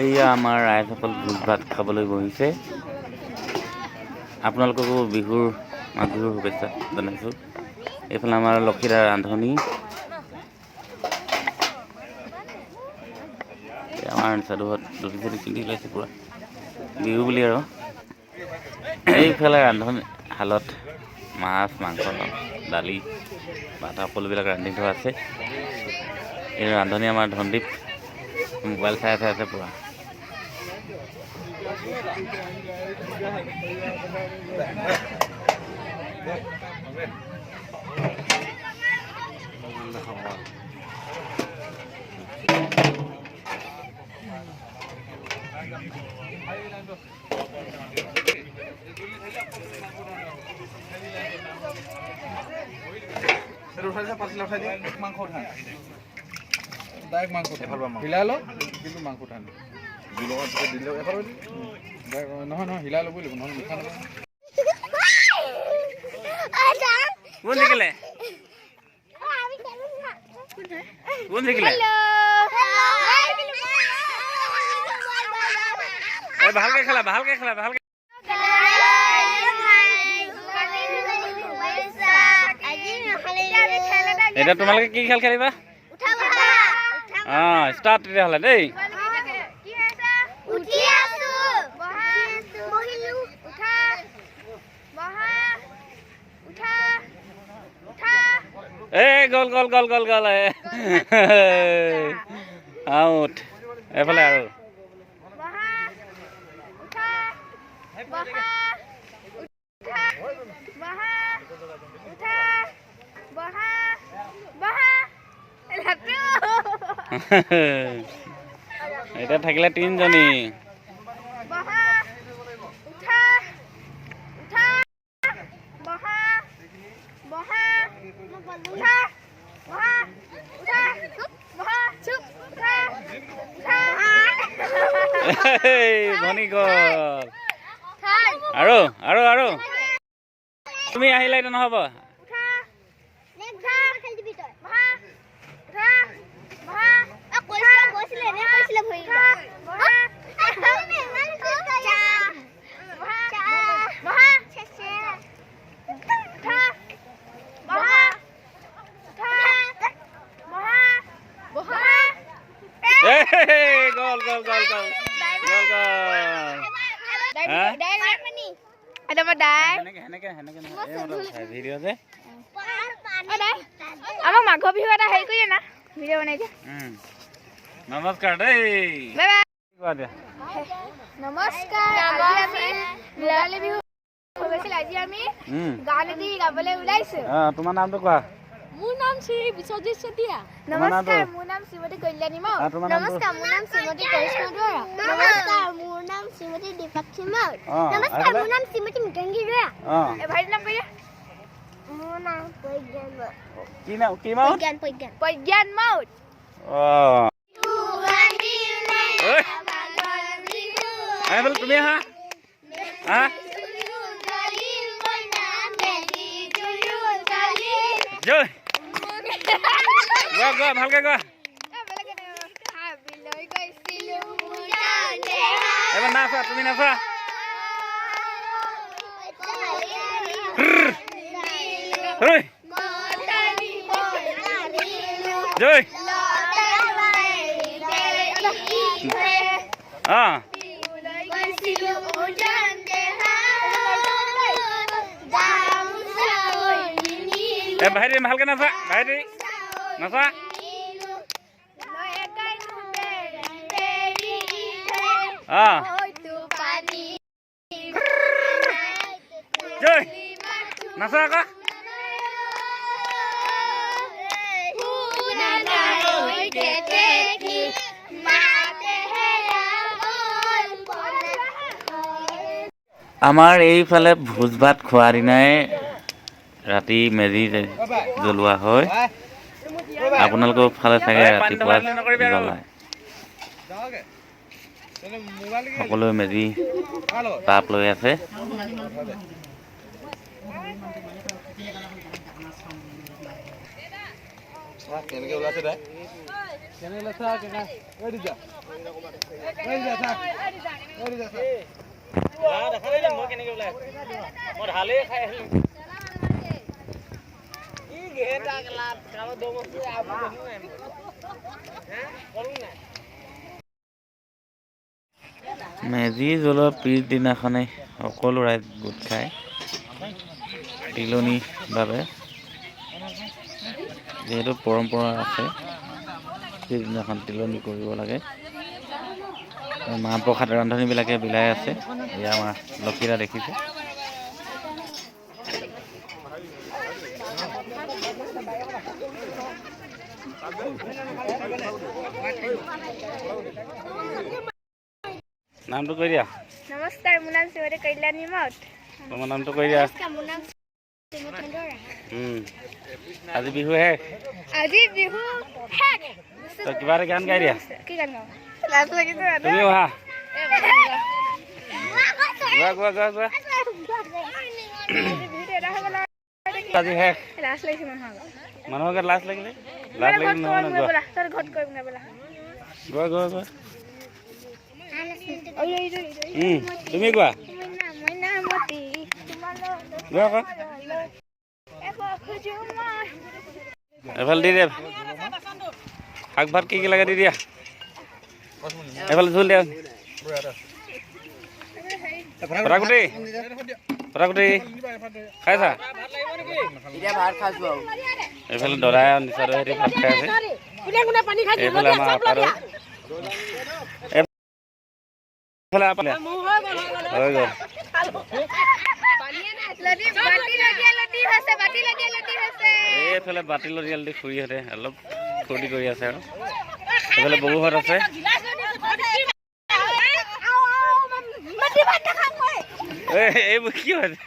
এয়া আমাৰ ৰাইজসকল ভোজ ভাত খাবলৈ বহিছে। আপোনালোককো বিহুৰ মাঘ বিহুৰ শুভেচ্ছা জনাইছোঁ। এইফালে আমাৰ লক্ষীদাৰ ৰান্ধনি, আমাৰ চাদুহঁত ধুতি চুতি পিন্ধি ওলাইছে পূৰা বিহু বুলি আৰু। এইফালে ৰান্ধনীশালত মাছ, মাংস, দালি, ভাত সকলোবিলাক ৰান্ধি থোৱা আছে। এই ৰান্ধনি আমাৰ ধনদীপ মোবাইল চাই আছে পূৰা। ভালকে খেলা, ভালকে খেলা, ভালকে। এতিয়া তোমালোকে কি খেল খেলিবা? ষ্টাৰ্ট তেতিয়াহ'লে দেই। এই গ'ল গ'ল গ'ল গ'ল গ'ল আউট। এইফালে আৰু এতিয়া থাকিলে 3 জনী। ভনী গ'ল। আৰু আৰু আৰু তুমি আহিলে এতিয়া নহ'ব। গ'ল গ'ল গ'ল গ'ল গ'ল গ'ল। আমাক মাঘ বিহু এটা হেৰি কৰি না ভিডিঅ' বনাই দিয়া। নমস্কাৰ দেই। নমস্কাৰ। আজি বিহু হৈছিল। আজি আমি গান এটি গাবলৈ ওলাইছো। তোমাৰ নামটো কোৱা। মোৰ নাম শ্ৰী বিশ্বজিত চেতিয়া। নমস্কাৰ, মোৰ নাম শ্ৰীমতী কল্যাণী মাউত। নমস্কাৰ, মোৰ নাম শ্ৰীমতী কৰিশ্মা দুৱৰা। নমস্কাৰ, মোৰ নাম শ্ৰীমতী দীপাক্ষী মাউত। নমস্কাৰ, মোৰ নাম শ্ৰীমতী মিতাংগী দুৱৰা। ভাইটিৰ নাম কৈ দিয়া। মোৰ নাম প্ৰজ্ঞান মাউত। কি নাম? কি মাউত? প্ৰজ্ঞান মাউত। তুমি আহা। জয় গোৱা গোৱা ভালকে গোৱা। এবাৰ নাচা, তুমি নাচা। জয় ভাইটি ভালকে নাচা, ভাইটি নাচা। জয় নাচা আকৌ। আমাৰ এইফালে ভোজ ভাত খোৱাৰ দিনাই ৰাতি মেজি জ্বলোৱা হয়। আপোনালোকৰ ফালে চাগে ৰাতিপুৱা জ্বলায়। সকলোৱে মেজি তাপ লৈ আছে। কেনেকৈ ওলাইছে তাই কেনেকৈ ওলাইছে কেনে ঐ দিছা দেখা নাই মই কেনেকৈ ওলাই মই ঢালেই খাই আহিলোঁ ই ঘেটা গলাত কাম দমছে আপু দেখো নাই হ্যাঁ করুন না মেজি জ্বলোৱা পিছদিনাখনেই সকলো ৰাইজ গোট খায় তিলনিৰ বাবে যিহেতু পৰম্পৰা আছে পিছদিনাখন তিলনি কৰিব লাগে মাহ প্ৰসাদ ৰান্ধনীবিলাকে বিলাই আছে এয়া আমাৰ লক্ষীৰা দেখিছে নামটো কৈ দিয়া নমস্কাৰ মোৰ নাম শ্ৰীমতী কল্যাণী মাউত তোমাৰ নামটো কৈ দিয়া মোৰ নাম শ্ৰীমতী দৰা আজি বিহু শেষ আজি বিহু শেষ তই কিবা এটা গান গাই দিয়া কি গান গাওঁ লাজ লাগিছে তুমি অহা গোৱা আজি শেষ লাজ লাগিছে মানুহকে লাজ লাগিলে নহয় ঘৰত কৰিম গোৱা তুমি কোৱা এফালে দি দিয়া শাক ভাত কি লাগে দি দিয়া এফালে জোল দিয়া ফটাকুটি খাইছা এইফালে দৰাই নিচাৰ হেৰি ভাত খাই আছে এইফালে আমাৰ আপাৰো হৈ গ'ল এইফালে বাতি লৰিয়াল দি খুৰীহঁতে অলপ ফূৰ্তি কৰি আছে আৰু এইফালে ববুহঁত আছে এইবোৰ কি হৈছে